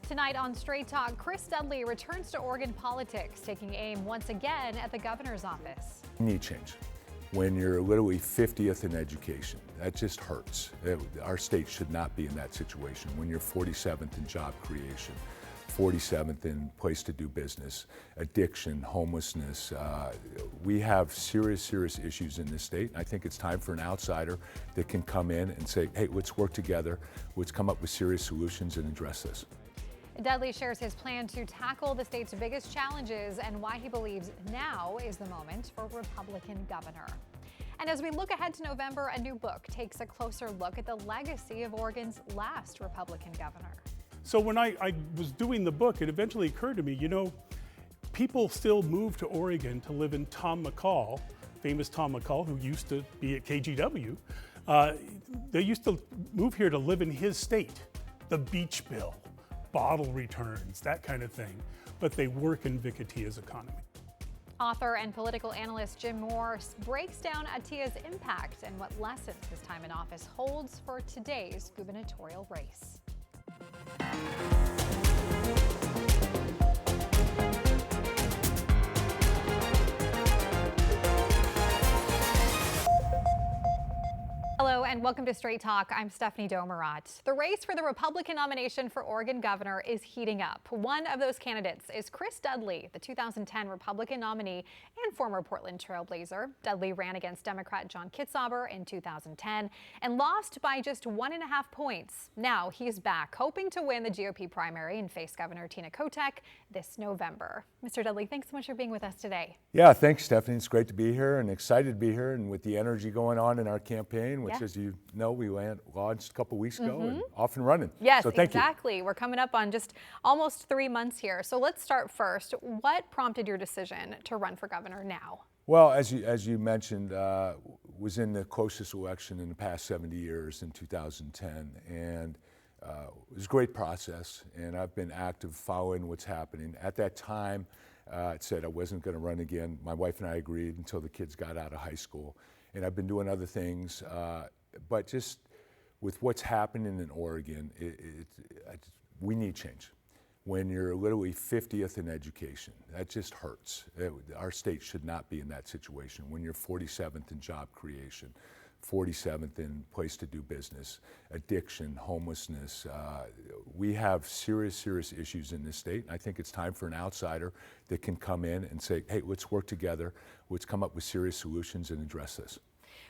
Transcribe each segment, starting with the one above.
Tonight on Straight Talk, Chris Dudley returns to Oregon politics, taking aim once again at the governor's office. Need change. When you're literally 50th in education, that just hurts. Our state should not be in that situation. When you're 47th in job creation, 47th in place to do business, addiction, homelessness. We have serious issues in this state. I think it's time for an outsider that can come in and say, hey, let's work together, let's come up with serious solutions and address this. Dudley shares his plan to tackle the state's biggest challenges and why he believes now is the moment for a Republican governor. And as we look ahead to November, a new book takes a closer look at the legacy of Oregon's last Republican governor. So when I was doing the book, it eventually occurred to me, you know, people still move to Oregon to live in Tom McCall, famous Tom McCall, who used to be at KGW. They used to move here to live in his state, the beach bill, bottle returns, that kind of thing, but they work in Vicatia's economy. Author and political analyst Jim Morse breaks down Atia's impact and what lessons his time in office holds for today's gubernatorial race. Hello and welcome to Straight Talk. I'm Stephanie Domerat. The race for the Republican nomination for Oregon governor is heating up. One of those candidates is Chris Dudley, the 2010 Republican nominee and former Portland Trail Blazer. Dudley ran against Democrat John Kitzhaber in 2010 and lost by just 1.5 points. Now he's back, hoping to win the GOP primary and face Governor Tina Kotek this November. Mr. Dudley, thanks so much for being with us today. Yeah, thanks, Stephanie. It's great to be here and excited to be here, and with the energy going on in our campaign, which, as you know, we launched a couple weeks ago and off and running. Yes, so thank exactly. you. We're coming up on just almost 3 months here. So let's start first. What prompted your decision to run for governor now? Well, as you mentioned, was in the closest election in the past 70 years in 2010, and it was a great process, and I've been active following what's happening. At that time, I said I wasn't going to run again. My wife and I agreed until the kids got out of high school, and I've been doing other things. But just with what's happening in Oregon, we need change. When you're literally 50th in education, that just hurts. Our state should not be in that situation. When you're 47th in job creation, 47th in place to do business, addiction, homelessness. We have serious issues in this state. I think it's time for an outsider that can come in and say, hey, let's work together, let's come up with serious solutions and address this.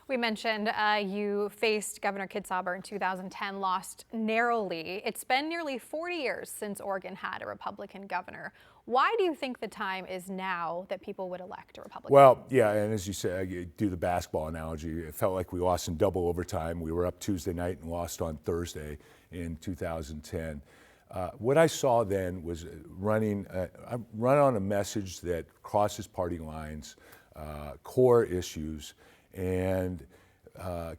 We mentioned you faced Governor Kitzhaber in 2010, lost narrowly. It's been nearly 40 years since Oregon had a Republican governor. Why do you think the time is now that people would elect a Republican? Well, yeah, and as you say, I do the basketball analogy. It felt like we lost in double overtime. We were up Tuesday night and lost on Thursday in 2010. What I saw then was run on a message that crosses party lines, core issues, and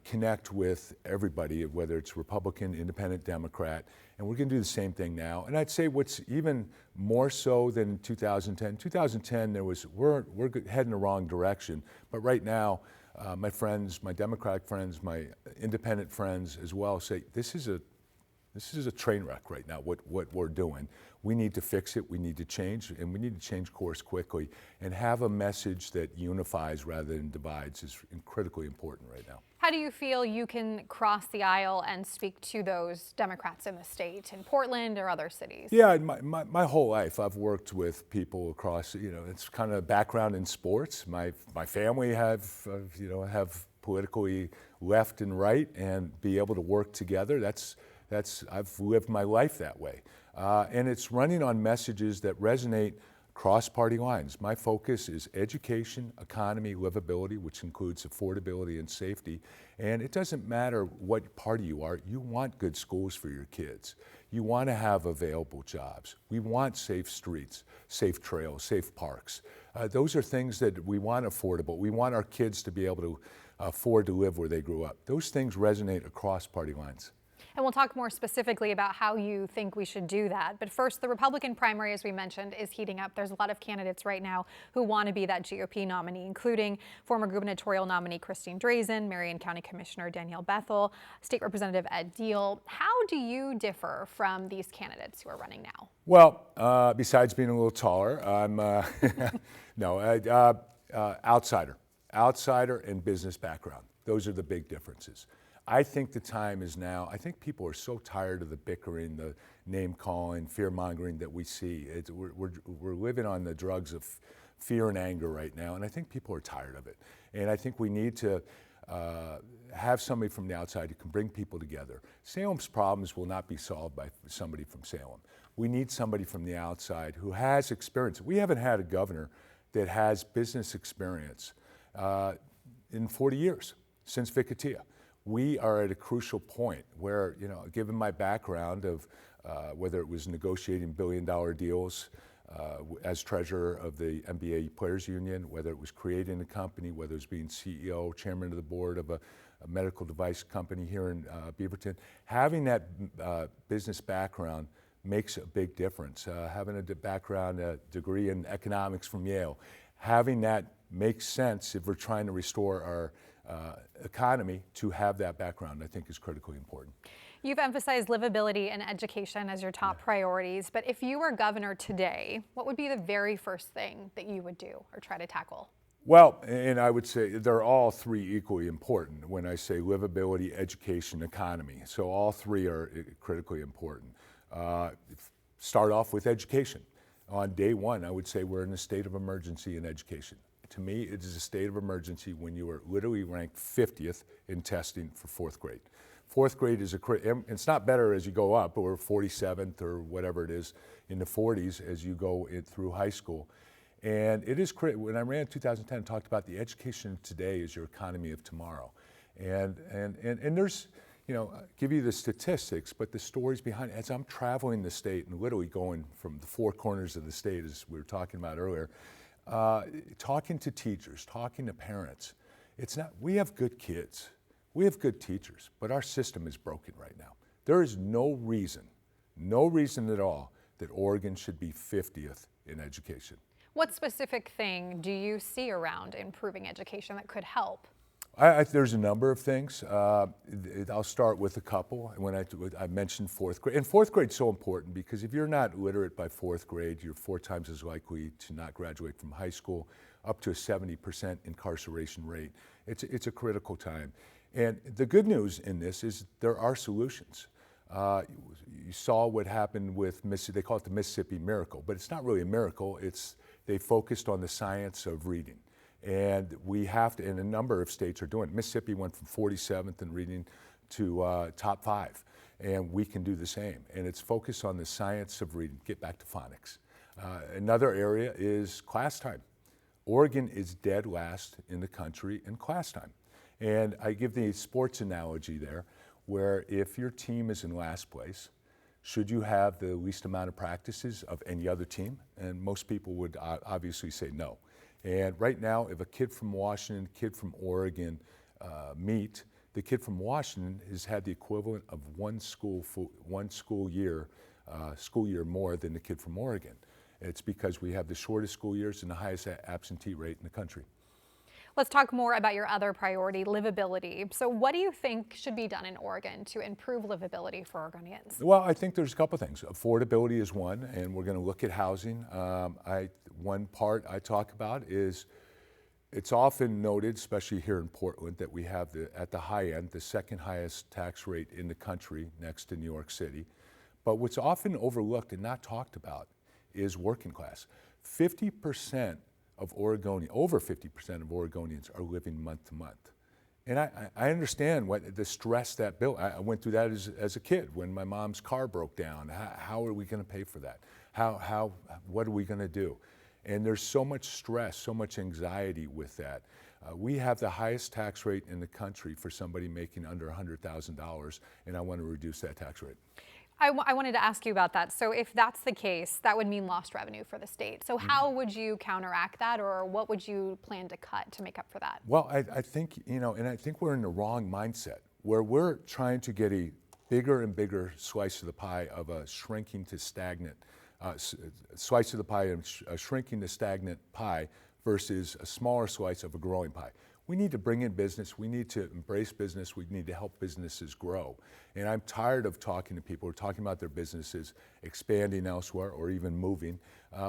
connect with everybody, whether it's Republican, Independent, Democrat, and we're going to do the same thing now. And I'd say what's even more so than 2010. 2010, we're heading the wrong direction, but right now, my friends, my Democratic friends, my Independent friends as well say this is a train wreck right now, what we're doing. We need to fix it, we need to change, and we need to change course quickly and have a message that unifies rather than divides is critically important right now. How do you feel you can cross the aisle and speak to those Democrats in the state, in Portland or other cities? Yeah, my whole life I've worked with people across, it's kind of background in sports. My family have politically left and right, and be able to work together, I've lived my life that way. And it's running on messages that resonate across party lines. My focus is education, economy, livability, which includes affordability and safety. And it doesn't matter what party you are, you want good schools for your kids. You want to have available jobs. We want safe streets, safe trails, safe parks. Those are things that we want affordable. We want our kids to be able to afford to live where they grew up. Those things resonate across party lines. And we'll talk more specifically about how you think we should do that. But first, the Republican primary, as we mentioned, is heating up. There's a lot of candidates right now who want to be that GOP nominee, including former gubernatorial nominee Christine Drazen, Marion County Commissioner Danielle Bethel, State Representative Ed Deal. How do you differ from these candidates who are running now? Well, besides being a little taller, I'm outsider and business background. Those are the big differences. I think the time is now. I think people are so tired of the bickering, the name calling, fear mongering that we see. We're living on the drugs of fear and anger right now, and I think people are tired of it. And I think we need to have somebody from the outside who can bring people together. Salem's problems will not be solved by somebody from Salem. We need somebody from the outside who has experience. We haven't had a governor that has business experience in 40 years, since Vicatia. We are at a crucial point where, given my background of whether it was negotiating billion-dollar deals as treasurer of the NBA Players Union, whether it was creating a company, whether it was being CEO, chairman of the board of a medical device company here in Beaverton, having that business background makes a big difference. Having a background, a degree in economics from Yale, having that makes sense if we're trying to restore our economy. To have that background, I think, is critically important. You've emphasized livability and education as your top priorities, but if you were governor today, what would be the very first thing that you would do or try to tackle? Well, and I would say they're all three equally important when I say livability, education, economy. So all three are critically important. Start off with education. On day one, I would say we're in a state of emergency in education. To me, it is a state of emergency when you are literally ranked 50th in testing for fourth grade. Fourth grade is it's not better as you go up, or 47th or whatever it is in the 40s as you go through high school. And it is critical. When I ran in 2010, I talked about the education of today is your economy of tomorrow. And there's, give you the statistics, but the stories behind it. As I'm traveling the state and literally going from the four corners of the state, as we were talking about earlier, talking to teachers, talking to parents, we have good kids, we have good teachers, but our system is broken right now. There is no reason at all that Oregon should be 50th in education. What specific thing do you see around improving education that could help? There's a number of things. I'll start with a couple. When I mentioned fourth grade, and fourth grade's so important because if you're not literate by fourth grade, you're 4 times as likely to not graduate from high school, up to a 70% incarceration rate. It's a critical time. And the good news in this is there are solutions. You saw what happened with Mississippi. They call it the Mississippi Miracle, but it's not really a miracle. They focused on the science of reading. And we have to, and a number of states are doing it. Mississippi went from 47th in reading to top 5, and we can do the same. And it's focused on the science of reading. Get back to phonics. Another area is class time. Oregon is dead last in the country in class time. And I give the sports analogy there, where if your team is in last place, should you have the least amount of practices of any other team? And most people would obviously say no. And right now, if a kid from Washington, kid from Oregon meet, the kid from Washington has had the equivalent of one school year more than the kid from Oregon. It's because we have the shortest school years and the highest absentee rate in the country. Let's talk more about your other priority, livability. So what do you think should be done in Oregon to improve livability for Oregonians? Well, I think there's a couple things. Affordability is one, and we're going to look at housing. One part I talk about is it's often noted, especially here in Portland, that we have at the high end, the second highest tax rate in the country next to New York City. But what's often overlooked and not talked about is working class. 50% of Oregonians, over 50% of Oregonians are living month to month. And I understand the stress that built. I went through that as a kid when my mom's car broke down. How are we going to pay for that? What are we going to do? And there's so much stress, so much anxiety with that. We have the highest tax rate in the country for somebody making under $100,000, and I want to reduce that tax rate. I wanted to ask you about that. So if that's the case, that would mean lost revenue for the state. So how would you counteract that, or what would you plan to cut to make up for that? Well, I think, and I think we're in the wrong mindset where we're trying to get a bigger and bigger slice of the pie of a shrinking to stagnant slice of the pie and a shrinking to stagnant pie versus a smaller slice of a growing pie. We need to bring in business. We need to embrace business. We need to help businesses grow. And I'm tired of talking to people who are talking about their businesses expanding elsewhere or even moving.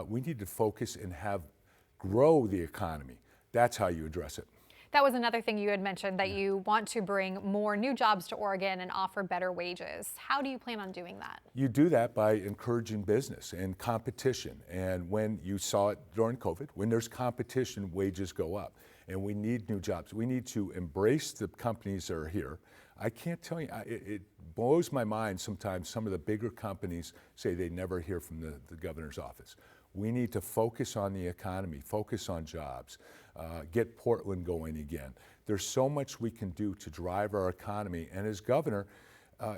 We need to focus and grow the economy. That's how you address it. That was another thing you had mentioned, that you want to bring more new jobs to Oregon and offer better wages. How do you plan on doing that? You do that by encouraging business and competition. And when you saw it during COVID, when there's competition, wages go up. And we need new jobs. We need to embrace the companies that are here. I can't tell you, it blows my mind sometimes. Some of the bigger companies say they never hear from the governor's office. We need to focus on the economy, focus on jobs, get Portland going again. There's so much we can do to drive our economy. And as governor,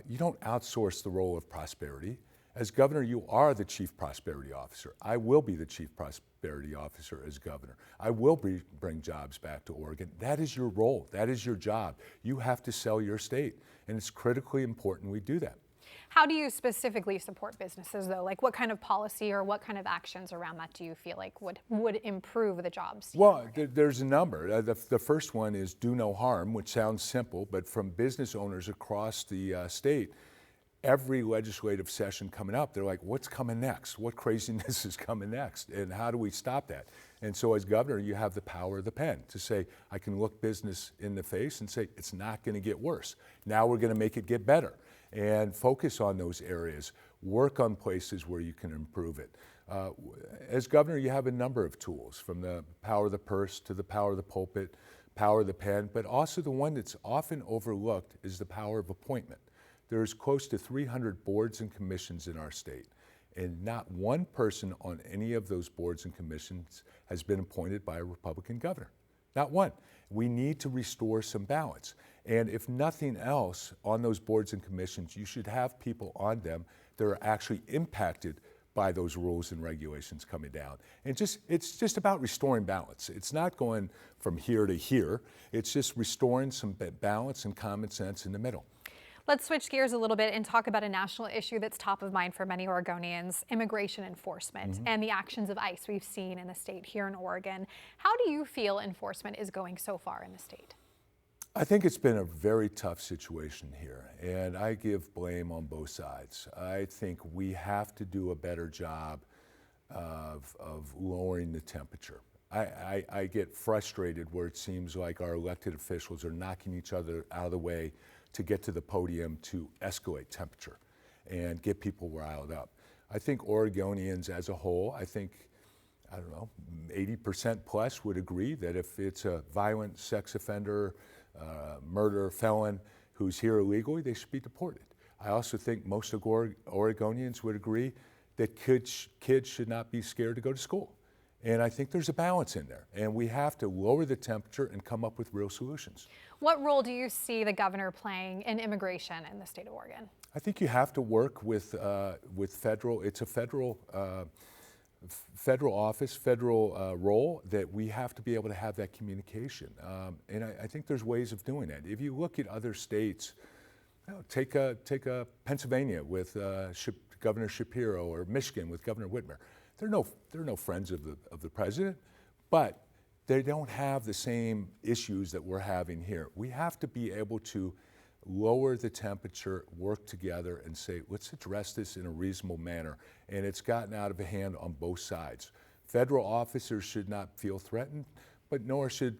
you don't outsource the role of prosperity. As governor, you are the chief prosperity officer. I will be the chief prosperity officer as governor. I will bring jobs back to Oregon. That is your role. That is your job. You have to sell your state. And it's critically important we do that. How do you specifically support businesses, though? Like, what kind of policy or what kind of actions around that do you feel like would improve the jobs? Well, there's a number. The first one is do no harm, which sounds simple, but from business owners across the state, every legislative session coming up, they're like, what's coming next? What craziness is coming next? And how do we stop that? And so as governor, you have the power of the pen to say, I can look business in the face and say, it's not going to get worse. Now we're going to make it get better. And focus on those areas, work on places where you can improve it. As governor, you have a number of tools, from the power of the purse to the power of the pulpit, power of the pen, but also the one that's often overlooked is the power of appointment. There's close to 300 boards and commissions in our state, and not one person on any of those boards and commissions has been appointed by a Republican governor. Not one. We need to restore some balance. And if nothing else, on those boards and commissions, you should have people on them that are actually impacted by those rules and regulations coming down. And it's just about restoring balance. It's not going from here to here. It's just restoring some balance and common sense in the middle. Let's switch gears a little bit and talk about a national issue that's top of mind for many Oregonians: immigration enforcement and the actions of ICE we've seen in the state here in Oregon. How do you feel enforcement is going so far in the state? I think it's been a very tough situation here, and I give blame on both sides. I think we have to do a better job of lowering the temperature. I get frustrated where it seems like our elected officials are knocking each other out of the way to get to the podium to escalate temperature and get people riled up. I think Oregonians as a whole, I don't know, 80% plus would agree that if it's a violent sex offender, murder, felon who's here illegally, they should be deported. I also think most of Oregonians would agree that kids should not be scared to go to school. And I think there's a balance in there, and we have to lower the temperature and come up with real solutions. What role do you see the governor playing in immigration in the state of Oregon? I think you have to work with federal. It's a federal office, federal role that we have to be able to have that communication. And I think there's ways of doing that. If you look at other states, take a Pennsylvania with Governor Shapiro, or Michigan with Governor Whitmer. They're no friends of the president, but they don't have the same issues that we're having here. We have to be able to lower the temperature, work together, and say, let's address this in a reasonable manner. And it's gotten out of hand on both sides. Federal officers should not feel threatened, but nor should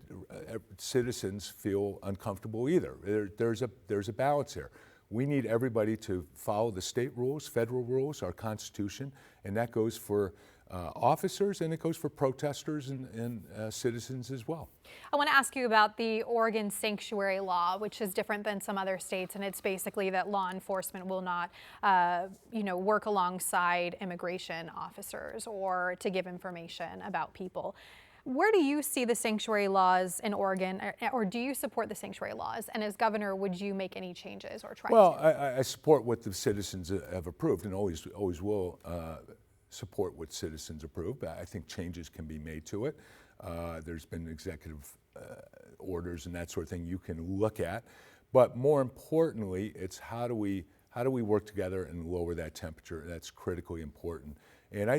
citizens feel uncomfortable either. There's a balance here. We need everybody to follow the state rules, federal rules, our Constitution, and that goes for officers, and it goes for protesters and citizens as well. I want to ask you about the Oregon sanctuary law, which is different than some other states, and it's basically that law enforcement will not, work alongside immigration officers or to give information about people. Where do you see the sanctuary laws in Oregon, or do you support the sanctuary laws? And as governor, would you make any changes or try to? Well, I support what the citizens have approved, and always will support what citizens approve. I think changes can be made to it. There's been executive orders and that sort of thing you can look at. But more importantly, it's how do How do we work together and lower that temperature? That's critically important. And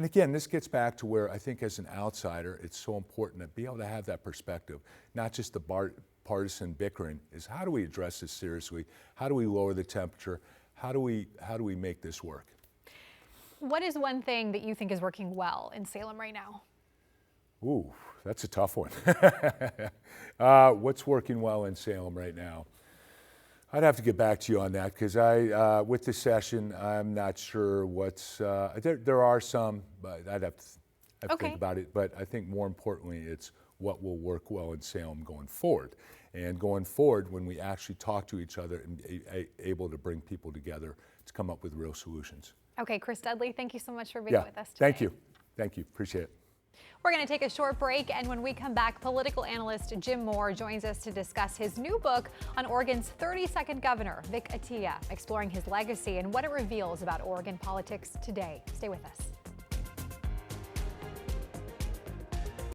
again, this gets back to where I think as an outsider, it's so important to be able to have that perspective, not just the partisan bickering, is how do we address this seriously? How do we lower the temperature? How do we make this work? What is one thing that you think is working well in Salem right now? Ooh, that's a tough one. What's working well in Salem right now? I'd have to get back to you on that because with the session, I'm not sure what's, there are some, but I'd have to think about it. But I think more importantly, it's what will work well in Salem going forward. And going forward, when we actually talk to each other and able to bring people together to come up with real solutions. Okay, Chris Dudley, thank you so much for being with us today. Thank you. Thank you. Appreciate it. We're going to take a short break, and when we come back, political analyst Jim Moore joins us to discuss his new book on Oregon's 32nd governor, Vic Atiya, exploring his legacy and what it reveals about Oregon politics today. Stay with us.